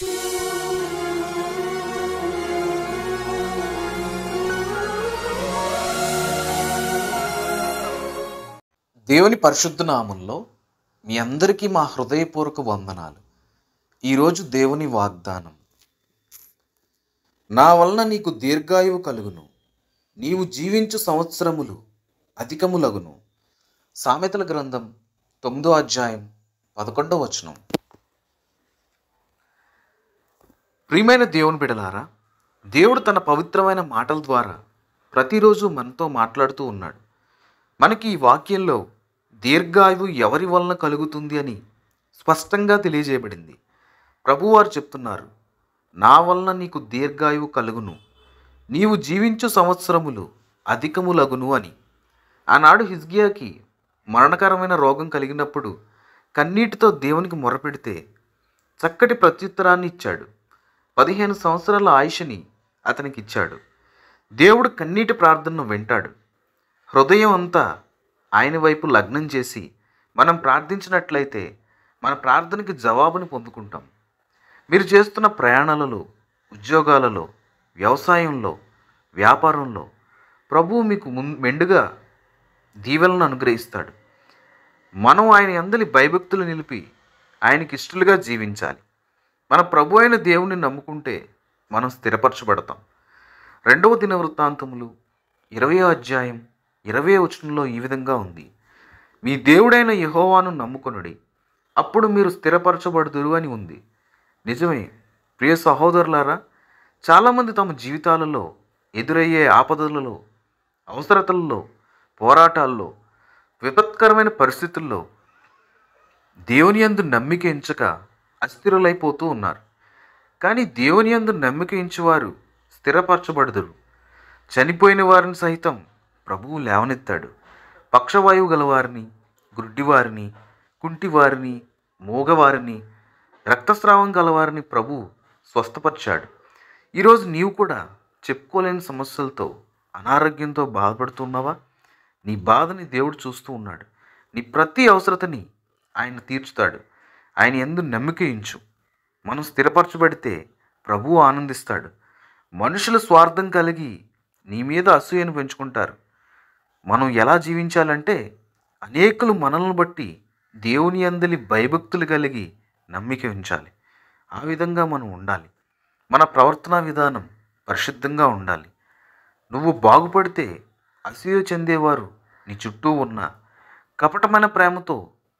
దేవుని పరిశుద్ధ నామంలో మీ అందరికీ మా హృదయపూర్వక వందనాలు. ఈరోజు దేవుని వాగ్దానం, నా వలన నీకు దీర్ఘాయువు కలుగును, నీవు జీవించు సంవత్సరములు అధికములగును. సామెతల గ్రంథం 9వ అధ్యాయం 11వ వచనం. ప్రియమైన దేవుని బిడ్డలారా, దేవుడు తన పవిత్రమైన మాటల ద్వారా ప్రతిరోజు మనతో మాట్లాడుతూ ఉన్నాడు. మనకి ఈ వాక్యంలో దీర్ఘాయువు ఎవరి వలన కలుగుతుంది అని స్పష్టంగా తెలియజేయబడింది. ప్రభువారు చెప్తున్నారు, నా వలన నీకు దీర్ఘాయువు కలుగును, నీవు జీవించు సంవత్సరములు అధికములగును అని. ఆనాడు హిజ్కియాకి మరణకరమైన రోగం కలిగినప్పుడు కన్నీటితో దేవునికి మొరపెడితే చక్కటి ప్రత్యుత్తరాన్ని ఇచ్చాడు. 15 సంవత్సరాల ఆయుష్ని అతనికి ఇచ్చాడు. దేవుడు కన్నీటి ప్రార్థనను వింటాడు. హృదయం అంతా ఆయన వైపు లగ్నం చేసి మనం ప్రార్థించినట్లయితే మన ప్రార్థనకి జవాబుని పొందుకుంటాం. మీరు చేస్తున్న ప్రయాణాలలో, ఉద్యోగాలలో, వ్యవసాయంలో, వ్యాపారంలో ప్రభువు మీకు మెండుగా దీవెనలను అనుగ్రహిస్తాడు. మనం ఆయన యందలి భయభక్తులు నిలిపి ఆయనకి ఇష్టలుగా జీవించాలి. మన ప్రభు అయిన దేవుని నమ్ముకుంటే మనం స్థిరపరచబడతాం. 2వ దినవృత్తాంతములు 20వ అధ్యాయం 20వ వచనంలో ఈ విధంగా ఉంది, మీ దేవుడైన యెహోవాను నమ్ముకొనుడి, అప్పుడు మీరు స్థిరపరచబడుదురు అని ఉంది. నిజమే ప్రియ సహోదరులారా, చాలామంది తమ జీవితాలలో ఎదురయ్యే ఆపదలలో, అవసరతలలో, పోరాటాల్లో, విపత్కరమైన పరిస్థితుల్లో దేవుని యందు నమ్మిక ఎంచక అస్థిరులైపోతూ ఉన్నారు. కానీ దేవుని యందు నమ్మిక ఎంచువారు స్థిరపరచబడుదురు. చనిపోయిన వారిని సైతం ప్రభువు లేవనెత్తాడు. పక్షవాయువు గలవారిని, గుడ్డివారిని, కుంటివారిని, మూగవారిని, రక్తస్రావం గలవారిని ప్రభువు స్వస్థపరిచాడు. ఈరోజు నీవు కూడా చెప్పుకోలేని సమస్యలతో, అనారోగ్యంతో బాధపడుతున్నావా? నీ బాధని దేవుడు చూస్తూ ఉన్నాడు. నీ ప్రతి అవసరతని ఆయన తీర్చుతాడు. ఆయన యందు నమ్మిక ఉంచు. మనం స్థిరపరచబడితే ప్రభువు ఆనందిస్తాడు. మనుషుల స్వార్థం కలిగి నీ మీద అసూయను పెంచుకుంటారు. మనం ఎలా జీవించాలంటే, అనేకులు మనల్ని బట్టి దేవుని యందలి భయభక్తులు కలిగి నమ్మిక ఉంచాలి. ఆ విధంగా మనం ఉండాలి. మన ప్రవర్తనా విధానం పరిశుద్ధంగా ఉండాలి. నువ్వు బాగుపడితే అసూయ చెందేవారు నీ చుట్టూ ఉన్న కపటమైన ప్రేమతో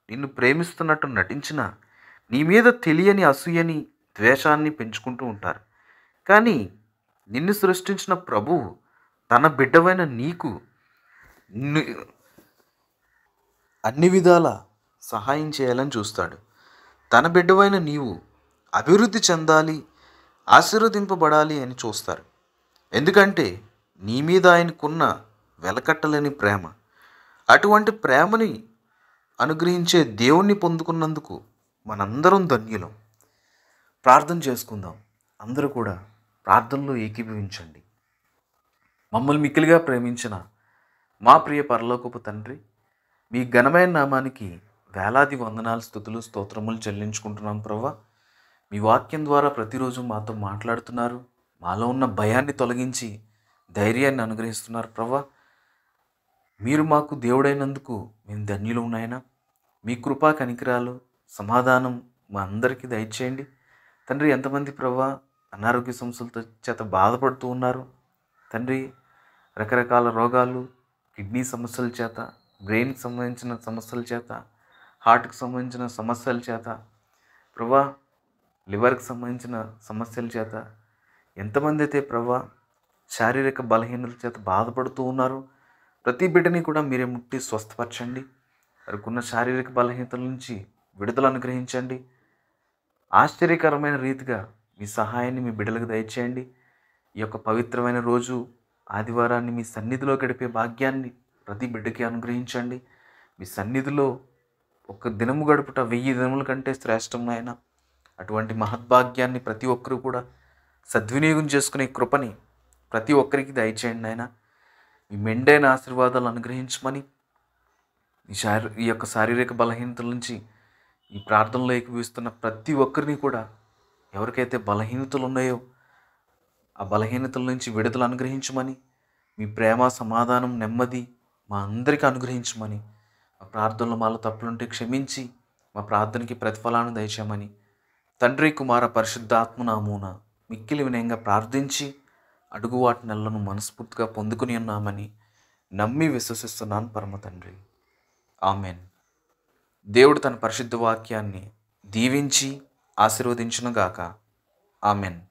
నిన్ను ప్రేమిస్తున్నట్టు నటించిన నీ మీద తెలియని అసూయని, ద్వేషాన్ని పెంచుకుంటూ ఉంటారు. కానీ నిన్ను సృష్టించిన ప్రభువు తన బిడ్డవైన నీకు అన్ని విధాల సహాయం చేయాలని చూస్తాడు. తన బిడ్డవైన నీవు అభివృద్ధి చెందాలి, ఆశీర్వదింపబడాలి అని చూస్తారు. ఎందుకంటే నీ మీద ఆయనకున్న వెలకట్టలేని ప్రేమ. అటువంటి ప్రేమని అనుగ్రహించే దేవుణ్ణి పొందుకున్నందుకు మనందరం ధన్యులం. ప్రార్థన చేసుకుందాం. అందరూ కూడా ప్రార్థనలో ఏకీభవించండి. మమ్మల్ని మిక్కిలిగా ప్రేమించిన మా ప్రియ పరలోకపు తండ్రి, మీ ఘనమైన నామానికి వేలాది వందనాలు, స్తుతులు, స్తోత్రములు చెల్లించుకుంటున్నాం ప్రభువా. మీ వాక్యం ద్వారా ప్రతిరోజు మాతో మాట్లాడుతున్నారు. మాలో ఉన్న భయాన్ని తొలగించి ధైర్యాన్ని అనుగ్రహిస్తున్నారు ప్రభువా. మీరు మాకు దేవుడైనందుకు మేము ధన్యులు ఉన్నాయన. మీ కృపా కనికరాలు, సమాధానం మా అందరికీ దయచేయండి తండ్రి. ఎంతమంది ప్రభువా అనారోగ్య సమస్యలతో చేత బాధపడుతూ ఉన్నారు తండ్రి. రకరకాల రోగాలు, కిడ్నీ సమస్యల చేత, బ్రెయిన్కి సంబంధించిన సమస్యల చేత, హార్ట్కి సంబంధించిన సమస్యల చేత ప్రభువా, లివర్కి సంబంధించిన సమస్యల చేత, ఎంతమంది అయితే ప్రభువా శారీరక బలహీనతల చేత బాధపడుతూ ఉన్నారు, ప్రతి బిడ్డని కూడా మీరే ముట్టి స్వస్థపరచండి. వారికున్న శారీరక బలహీనతల నుంచి విడుదల అనుగ్రహించండి. ఆశ్చర్యకరమైన రీతిగా మీ సహాయాన్ని మీ బిడ్డలకు దయచేయండి. ఈ యొక్క పవిత్రమైన రోజు ఆదివారాన్ని మీ సన్నిధిలో గడిపే భాగ్యాన్ని ప్రతి బిడ్డకి అనుగ్రహించండి. మీ సన్నిధిలో ఒక దినము గడుపుట 1000 దినముల కంటే శ్రేష్టం నాయన. అటువంటి మహద్భాగ్యాన్ని ప్రతి ఒక్కరూ కూడా సద్వినియోగం చేసుకునే కృపని ప్రతి ఒక్కరికి దయచేయండి నాయన. మీ మెండైన ఆశీర్వాదాలు అనుగ్రహించమని, ఈ యొక్క శారీరక బలహీనతల నుంచి ఈ ప్రార్థనలో ఏకీభవిస్తున్న ప్రతి ఒక్కరిని కూడా ఎవరికైతే బలహీనతలు ఉన్నాయో ఆ బలహీనతల నుంచి విడుదల అనుగ్రహించమని, మీ ప్రేమ, సమాధానం, నెమ్మది మా అందరికీ అనుగ్రహించమని, మా ప్రార్థనలో మాలో తప్పులుంటే క్షమించి మా ప్రార్థనకి ప్రతిఫలాన్ని దయచేయమని తండ్రి, కుమార, పరిశుద్ధాత్మ నామమున మిక్కిలి వినయంగా ప్రార్థించి అడుగు వాటి నెలను మనస్ఫూర్తిగా పొందుకుని ఉన్నామని నమ్మి విశ్వసిస్తున్నాను పరమ తండ్రి. ఆమెన్. దేవుడు తన పరిశుద్ధ వాక్యాన్ని దీవించి ఆశీర్వదించునుగాక. ఆమెన్.